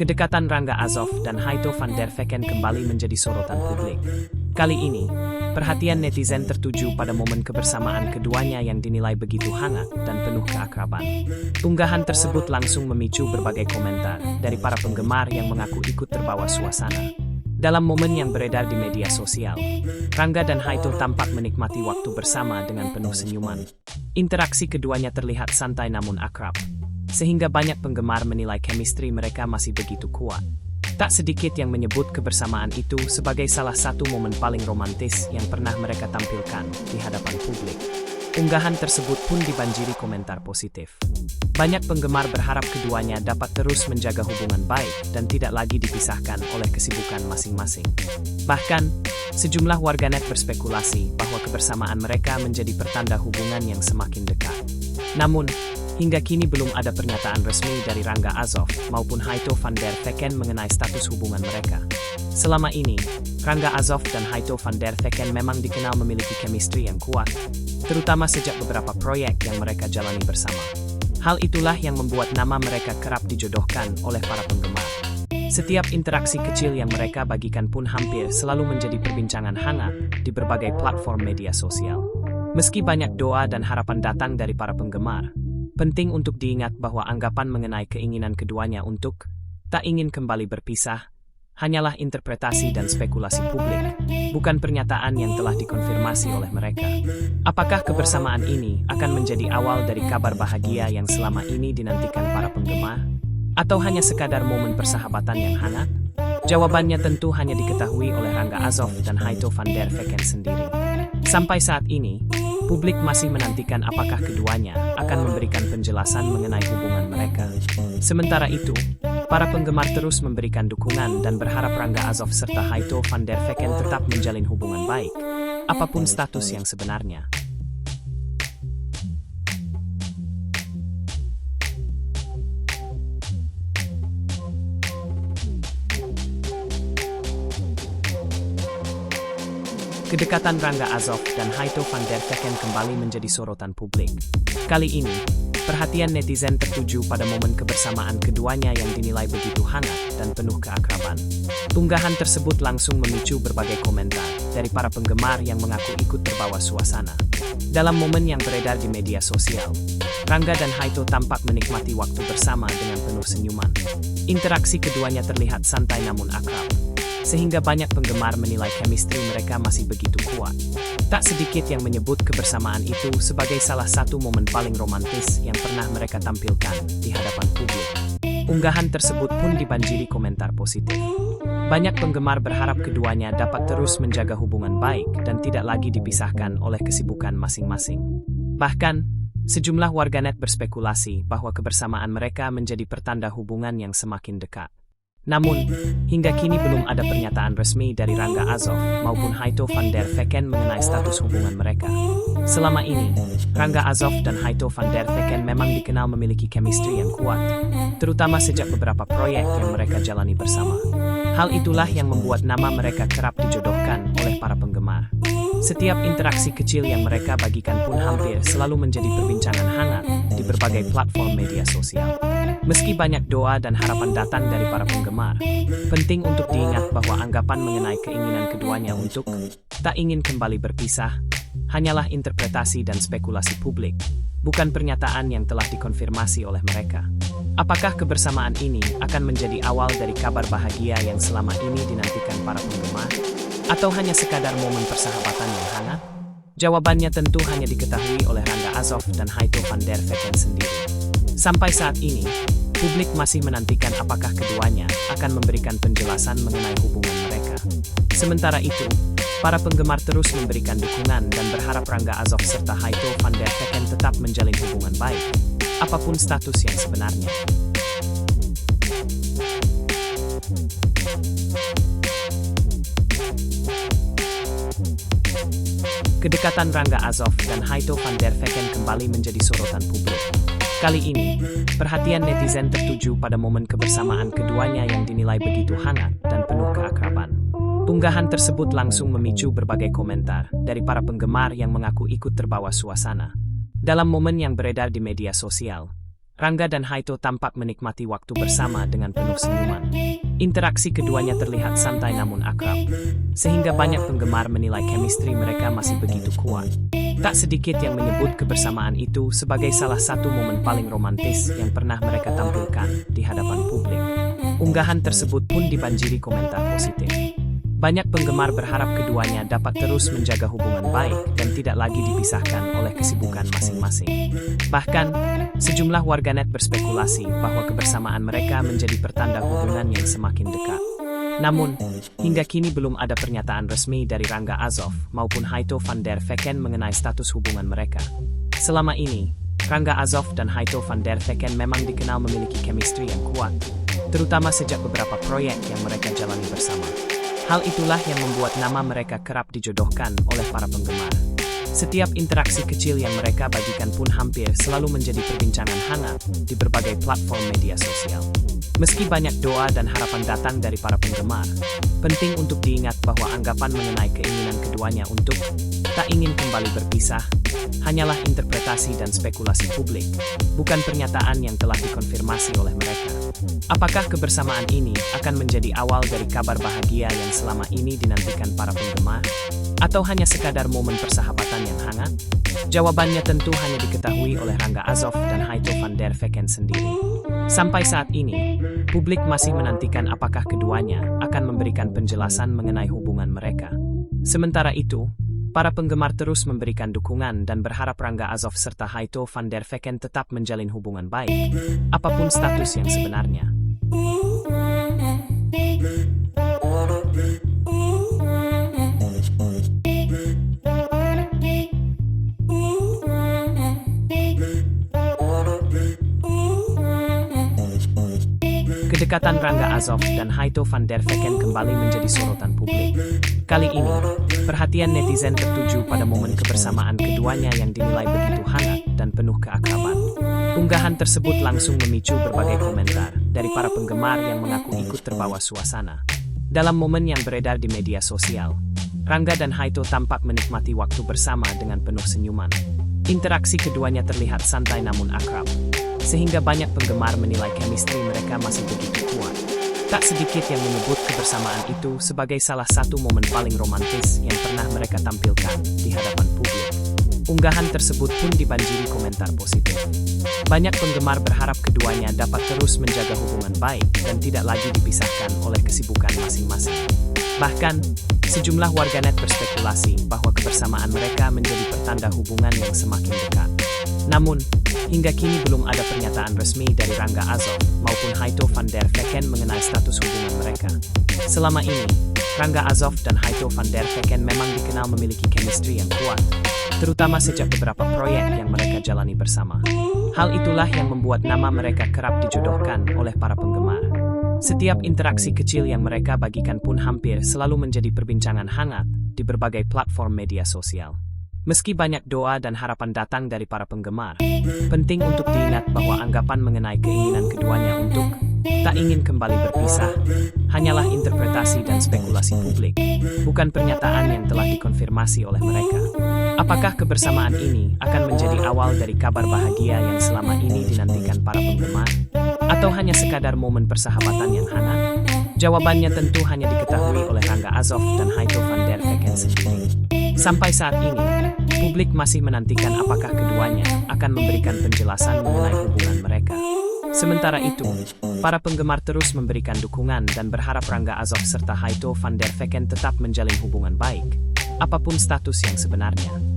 Kedekatan Rangga Azov dan Haito van der Vecken kembali menjadi sorotan publik. Kali ini, perhatian netizen tertuju pada momen kebersamaan keduanya yang dinilai begitu hangat dan penuh keakraban. Unggahan tersebut langsung memicu berbagai komentar dari para penggemar yang mengaku ikut terbawa suasana. Dalam momen yang beredar di media sosial, Rangga dan Haito tampak menikmati waktu bersama dengan penuh senyuman. Interaksi keduanya terlihat santai namun akrab, sehingga banyak penggemar menilai chemistry mereka masih begitu kuat. Tak sedikit yang menyebut kebersamaan itu sebagai salah satu momen paling romantis yang pernah mereka tampilkan di hadapan publik. Unggahan tersebut pun dibanjiri komentar positif. Banyak penggemar berharap keduanya dapat terus menjaga hubungan baik dan tidak lagi dipisahkan oleh kesibukan masing-masing. Bahkan, sejumlah warganet berspekulasi bahwa kebersamaan mereka menjadi pertanda hubungan yang semakin dekat. Namun, hingga kini belum ada pernyataan resmi dari Rangga Azov maupun Haito van der Vecken mengenai status hubungan mereka. Selama ini, Rangga Azov dan Haito van der Vecken memang dikenal memiliki chemistry yang kuat, terutama sejak beberapa proyek yang mereka jalani bersama. Hal itulah yang membuat nama mereka kerap dijodohkan oleh para penggemar. Setiap interaksi kecil yang mereka bagikan pun hampir selalu menjadi perbincangan hangat di berbagai platform media sosial. Meski banyak doa dan harapan datang dari para penggemar, penting untuk diingat bahwa anggapan mengenai keinginan keduanya untuk tak ingin kembali berpisah hanyalah interpretasi dan spekulasi publik, bukan pernyataan yang telah dikonfirmasi oleh mereka. Apakah kebersamaan ini akan menjadi awal dari kabar bahagia yang selama ini dinantikan para penggemar? Atau hanya sekadar momen persahabatan yang hangat? Jawabannya tentu hanya diketahui oleh Rangga Azov dan Haito van der Vecken sendiri. Sampai saat ini, publik masih menantikan apakah keduanya akan memberikan penjelasan mengenai hubungan mereka. Sementara itu, para penggemar terus memberikan dukungan dan berharap Rangga Azov serta Haito van der Vecken tetap menjalin hubungan baik, apapun status yang sebenarnya. Kedekatan Rangga Azov dan Haito van der Vecken kembali menjadi sorotan publik. Kali ini, perhatian netizen tertuju pada momen kebersamaan keduanya yang dinilai begitu hangat dan penuh keakraban. Unggahan tersebut langsung memicu berbagai komentar dari para penggemar yang mengaku ikut terbawa suasana. Dalam momen yang beredar di media sosial, Rangga dan Haito tampak menikmati waktu bersama dengan penuh senyuman. Interaksi keduanya terlihat santai namun akrab, sehingga banyak penggemar menilai chemistry mereka masih begitu kuat. Tak sedikit yang menyebut kebersamaan itu sebagai salah satu momen paling romantis yang pernah mereka tampilkan di hadapan publik. Unggahan tersebut pun dibanjiri komentar positif. Banyak penggemar berharap keduanya dapat terus menjaga hubungan baik dan tidak lagi dipisahkan oleh kesibukan masing-masing. Bahkan, sejumlah warganet berspekulasi bahwa kebersamaan mereka menjadi pertanda hubungan yang semakin dekat. Namun, hingga kini belum ada pernyataan resmi dari Rangga Azov maupun Haito van der Vecken mengenai status hubungan mereka. Selama ini, Rangga Azov dan Haito van der Vecken memang dikenal memiliki chemistry yang kuat, terutama sejak beberapa proyek yang mereka jalani bersama. Hal itulah yang membuat nama mereka kerap dijodohkan oleh para penggemar. Setiap interaksi kecil yang mereka bagikan pun hampir selalu menjadi perbincangan hangat di berbagai platform media sosial. Meski banyak doa dan harapan datang dari para penggemar, penting untuk diingat bahwa anggapan mengenai keinginan keduanya untuk tak ingin kembali berpisah hanyalah interpretasi dan spekulasi publik, bukan pernyataan yang telah dikonfirmasi oleh mereka. Apakah kebersamaan ini akan menjadi awal dari kabar bahagia yang selama ini dinantikan para penggemar? Atau hanya sekadar momen persahabatan yang hangat? Jawabannya tentu hanya diketahui oleh Rangga Azov dan Haito van der Vecken sendiri. Sampai saat ini, publik masih menantikan apakah keduanya akan memberikan penjelasan mengenai hubungan mereka. Sementara itu, para penggemar terus memberikan dukungan dan berharap Rangga Azov serta Haito van der Vecken tetap menjalin hubungan baik, apapun status yang sebenarnya. Kedekatan Rangga Azov dan Haito van der Vecken kembali menjadi sorotan publik. Kali ini, perhatian netizen tertuju pada momen kebersamaan keduanya yang dinilai begitu hangat dan penuh keakraban. Unggahan tersebut langsung memicu berbagai komentar dari para penggemar yang mengaku ikut terbawa suasana. Dalam momen yang beredar di media sosial, Rangga dan Haito tampak menikmati waktu bersama dengan penuh senyuman. Interaksi keduanya terlihat santai namun akrab, sehingga banyak penggemar menilai chemistry mereka masih begitu kuat. Tak sedikit yang menyebut kebersamaan itu sebagai salah satu momen paling romantis yang pernah mereka tampilkan di hadapan publik. Unggahan tersebut pun dibanjiri komentar positif. Banyak penggemar berharap keduanya dapat terus menjaga hubungan baik dan tidak lagi dipisahkan oleh kesibukan masing-masing. Bahkan, sejumlah warganet berspekulasi bahwa kebersamaan mereka menjadi pertanda hubungan yang semakin dekat. Namun, hingga kini belum ada pernyataan resmi dari Rangga Azov maupun Haito van der Vecken mengenai status hubungan mereka. Selama ini, Rangga Azov dan Haito van der Vecken memang dikenal memiliki chemistry yang kuat, terutama sejak beberapa proyek yang mereka jalani bersama. Hal itulah yang membuat nama mereka kerap dijodohkan oleh para penggemar. Setiap interaksi kecil yang mereka bagikan pun hampir selalu menjadi perbincangan hangat di berbagai platform media sosial. Meski banyak doa dan harapan datang dari para penggemar, penting untuk diingat bahwa anggapan mengenai keinginan keduanya untuk tak ingin kembali berpisah hanyalah interpretasi dan spekulasi publik, bukan pernyataan yang telah dikonfirmasi oleh mereka. Apakah kebersamaan ini akan menjadi awal dari kabar bahagia yang selama ini dinantikan para penggemar? Atau hanya sekadar momen persahabatan yang hangat? Jawabannya tentu hanya diketahui oleh Rangga Azov dan Haito van der Vecken sendiri. Sampai saat ini, publik masih menantikan apakah keduanya akan memberikan penjelasan mengenai hubungan mereka. Sementara itu, para penggemar terus memberikan dukungan dan berharap Rangga Azov serta Haito van der Vecken tetap menjalin hubungan baik, apapun status yang sebenarnya. Kedekatan Rangga Azov dan Haito van der Vecken kembali menjadi sorotan publik. Kali ini, perhatian netizen tertuju pada momen kebersamaan keduanya yang dinilai begitu hangat dan penuh keakraban. Unggahan tersebut langsung memicu berbagai komentar dari para penggemar yang mengaku ikut terbawa suasana. Dalam momen yang beredar di media sosial, Rangga dan Haito tampak menikmati waktu bersama dengan penuh senyuman. Interaksi keduanya terlihat santai namun akrab, sehingga banyak penggemar menilai chemistry mereka masih begitu kuat. Tak sedikit yang menyebut kebersamaan itu sebagai salah satu momen paling romantis yang pernah mereka tampilkan di hadapan publik. Unggahan tersebut pun dibanjiri komentar positif. Banyak penggemar berharap keduanya dapat terus menjaga hubungan baik dan tidak lagi dipisahkan oleh kesibukan masing-masing. Bahkan, sejumlah warganet berspekulasi bahwa kebersamaan mereka menjadi pertanda hubungan yang semakin dekat. Namun, hingga kini belum ada pernyataan resmi dari Rangga Azov maupun Haito van der Vecken mengenai status hubungan mereka. Selama ini, Rangga Azov dan Haito van der Vecken memang dikenal memiliki chemistry yang kuat, terutama sejak beberapa proyek yang mereka jalani bersama. Hal itulah yang membuat nama mereka kerap dijodohkan oleh para penggemar. Setiap interaksi kecil yang mereka bagikan pun hampir selalu menjadi perbincangan hangat di berbagai platform media sosial. Meski banyak doa dan harapan datang dari para penggemar, penting untuk diingat bahwa anggapan mengenai keinginan keduanya untuk tak ingin kembali berpisah hanyalah interpretasi dan spekulasi publik, bukan pernyataan yang telah dikonfirmasi oleh mereka. Apakah kebersamaan ini akan menjadi awal dari kabar bahagia yang selama ini dinantikan para penggemar? Atau hanya sekadar momen persahabatan yang hangat? Jawabannya tentu hanya diketahui oleh Rangga Azov dan Haito van der Vecken sendiri. Sampai saat ini, publik masih menantikan apakah keduanya akan memberikan penjelasan mengenai hubungan mereka. Sementara itu, para penggemar terus memberikan dukungan dan berharap Rangga Azov serta Haito van der Vecken tetap menjalin hubungan baik, apapun status yang sebenarnya.